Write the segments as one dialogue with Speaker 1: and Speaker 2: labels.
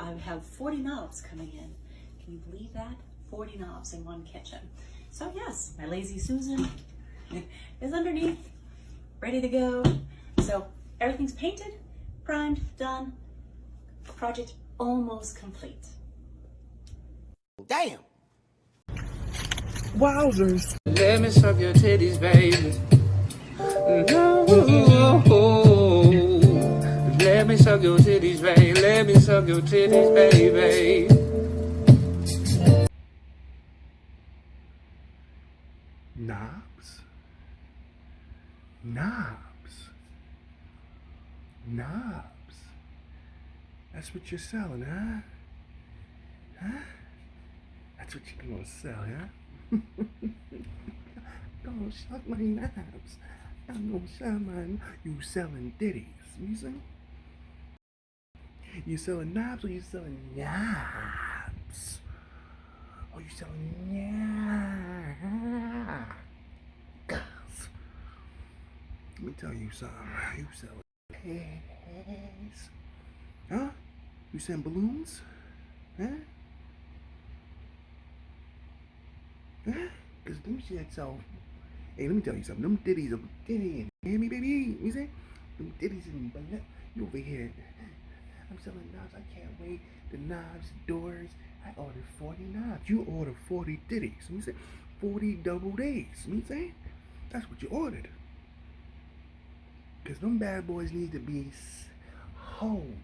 Speaker 1: I have 40 knobs coming in. Can you believe that? 40 knobs in one kitchen. So yes, my Lazy Susan is underneath, ready to go. So everything's painted, primed, done. Project almost complete.
Speaker 2: Damn.
Speaker 3: Wowzers.
Speaker 4: Let me suck your titties, baby. No. Let me suck your titties, baby. Let me suck your titties, baby.
Speaker 3: Knoobzz? Knoobzz? Knoobzz? That's what you're selling, huh? Huh? That's what you're gonna sell, huh? Don't suck my knobs. I'm gonna sell mine. You selling ditties, you see? You selling knobs or you selling knobs? Oh, you selling knobs? Let me tell you something. You selling pigs? Huh? You selling balloons? Huh? Huh? Cause them shit so. Hey, let me tell you something. Them ditties are ditty. You hear me, baby? You see? Them ditties and you over here. I'm selling knobs. I can't wait. The knobs, doors. I ordered 40 knobs. You ordered 40 ditties. Let me say 40 double days. Let me say that's what you ordered. Cause them bad boys need to be hold,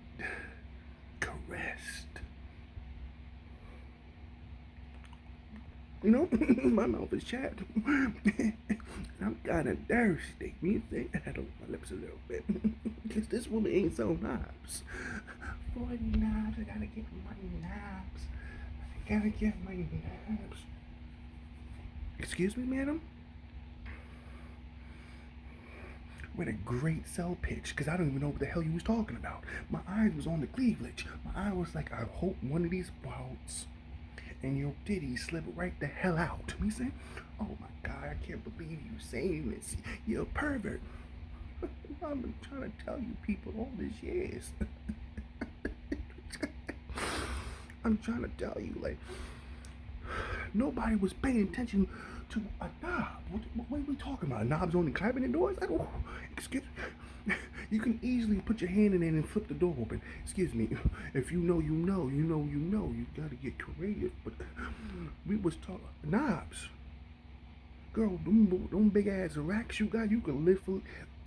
Speaker 3: caressed. You know, my mouth is chapped. I'm kind of thirsty. You think I had to open my lips a little bit. Because this woman ain't so knobs. 40 knobs. I gotta get my knobs. I gotta get my knobs. Excuse me, madam? With a great sell pitch, because I don't even know what the hell you was talking about. My eyes was on the cleavage. My eye was like, I hope one of these sprouts and your titties slip right the hell out. You see? Oh my God, I can't believe you saying this. You're a pervert. I've been trying to tell you people all these years. I'm trying to tell you, like, nobody was paying attention to a knob. What are we talking about? Knobs on the cabinet doors? I don't. Excuse me. You can easily put your hand in there and flip the door open. Excuse me. If you know, you know. You know, you know. You gotta get creative. But we was talking knobs. Girl, them big ass racks you got, you can lift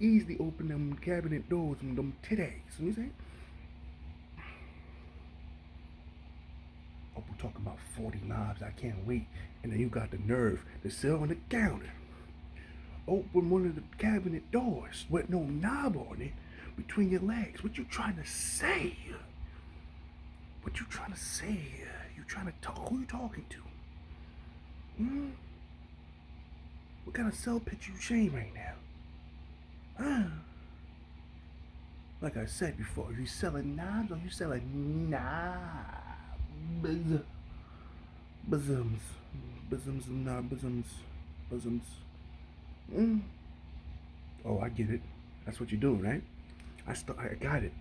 Speaker 3: easily open them cabinet doors and them titties. You see? Oh, we're talking about 40 knobs. I can't wait. And then you got the nerve to sit on the counter. Open one of the cabinet doors with no knob on it between your legs. What you trying to say? What you trying to say? You trying to talk? Who you talking to? What kind of sell pitch you saying right now? Like I said before, you selling knobs or you selling knobs? Bosoms. Bosoms and knob bosoms. Bosoms. Oh, I get it. That's what you're doing, right? I got it.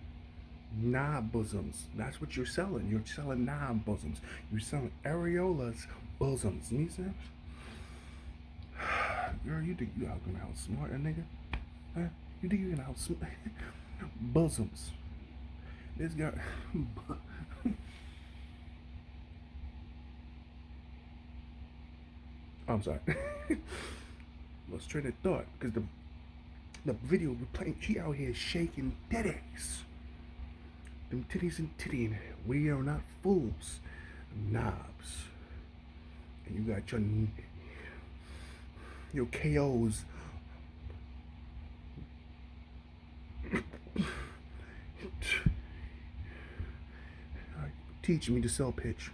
Speaker 3: Knob bosoms. That's what you're selling. You're selling knob bosoms. You're selling areolas bosoms. You see? Girl, you think you out gonna outsmart a nigga? Huh? You think you're gonna outsmart bosoms? This guy. I'm sorry. Lost train of thought because the video we're playing, she out here shaking titties. Them titties and tittying. We are not fools. Knobs. And you got your KOs. Teach me to sell pitch.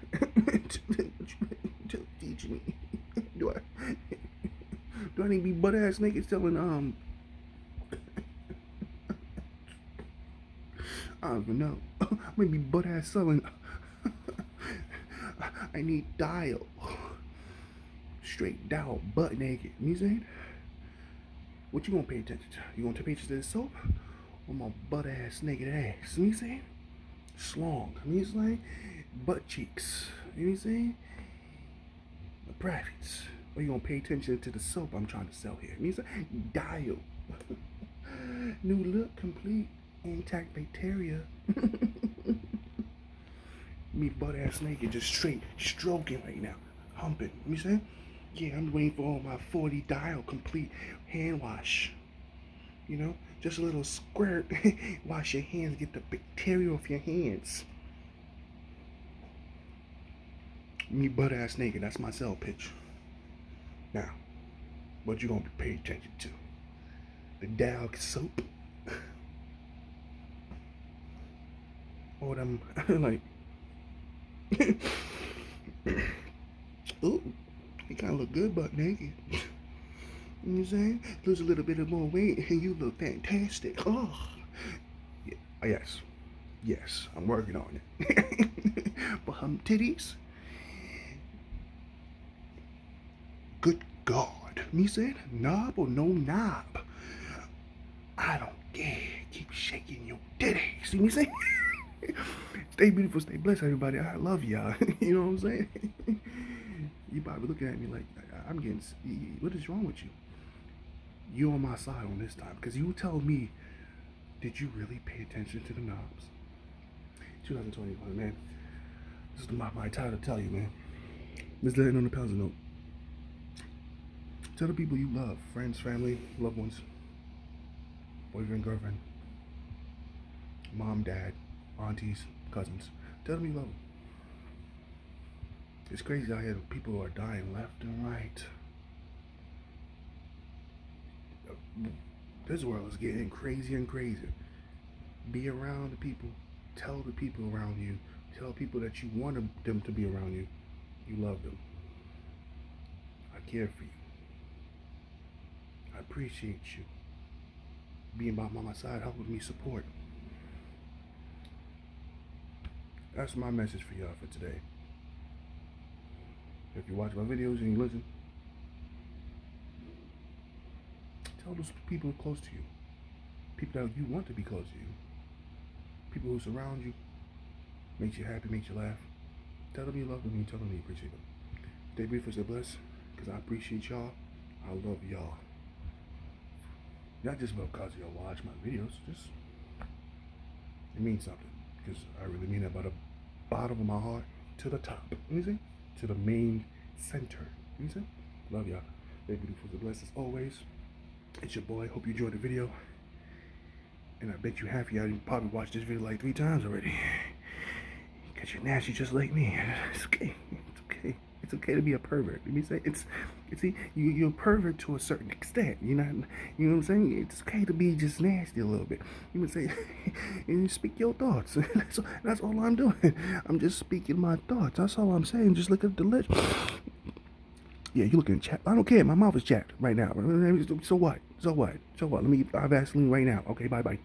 Speaker 3: Teach me. Do I need to be butt ass naked selling I don't even know. I'm gonna be butt ass selling. I need dial. Straight dial, butt naked. You see? What you gonna pay attention to? You gonna pay attention to the soap? Or my butt ass naked ass? You see? Slong. I mean, it's like butt cheeks. You know what I'm saying? The privates. Or you gonna pay attention to the soap I'm trying to sell here? I mean, it's like dial. New look, complete, intact bacteria. Me butt ass naked, just straight stroking right now, humping. You know what I'm saying? Yeah, I'm waiting for all my 40 dial complete hand wash. You know, just a little squirt. Wash your hands, get the bacteria off your hands. Me butt ass naked, that's my sell pitch. Now, what you gonna pay attention to? The Dow soap? Or them, like, ooh, you kinda look good butt naked. You know what I'm saying? Lose a little bit of more weight and you look fantastic. Oh, yeah, yes, I'm working on it. But titties, good God. Me saying, knob or no knob, I don't care. Keep shaking your titties. See me saying? Stay beautiful, stay blessed, everybody. I love y'all. You know what I'm saying? You probably looking at me like, I'm getting, what is wrong with you? You on my side on this time, because you tell me, did you really pay attention to the knobs? 2021, man. This is my title to tell you, man. Let's let it on the pencil note. Tell the people you love, friends, family, loved ones, boyfriend, girlfriend, mom, dad, aunties, cousins. Tell them you love them. It's crazy out here. People are dying left and right. This world is getting crazier and crazier. Be around the people. Tell the people around you. Tell people that you want them to be around you. You love them. I care for you. I appreciate you being by my side, helping me support. That's my message for y'all for today. If you watch my videos and you listen, tell those people close to you, people that you want to be close to you, people who surround you, makes you happy, makes you laugh. Tell them you love them and tell them you appreciate them. Stay beautiful, stay blessed, because I appreciate y'all. I love y'all. Not just because y'all watch my videos, just it means something, because I really mean that by the bottom of my heart to the top. You see? To the main center. You see? Love y'all. Stay beautiful, stay blessed as always. It's your boy. Hope you enjoyed the video. And I bet you half of y'all probably watched this video like 3 times already. Because you're nasty just like me. It's okay. It's okay. It's okay to be a pervert. Let me say you're a pervert to a certain extent. You know what I'm saying? It's okay to be just nasty a little bit. You would say, and speak your thoughts. That's all I'm doing. I'm just speaking my thoughts. That's all I'm saying. Just look at the list. Yeah, you looking chapped. I don't care. My mouth is chapped right now. So what? So what? So what? Let me buy Vaseline right now. Okay, bye.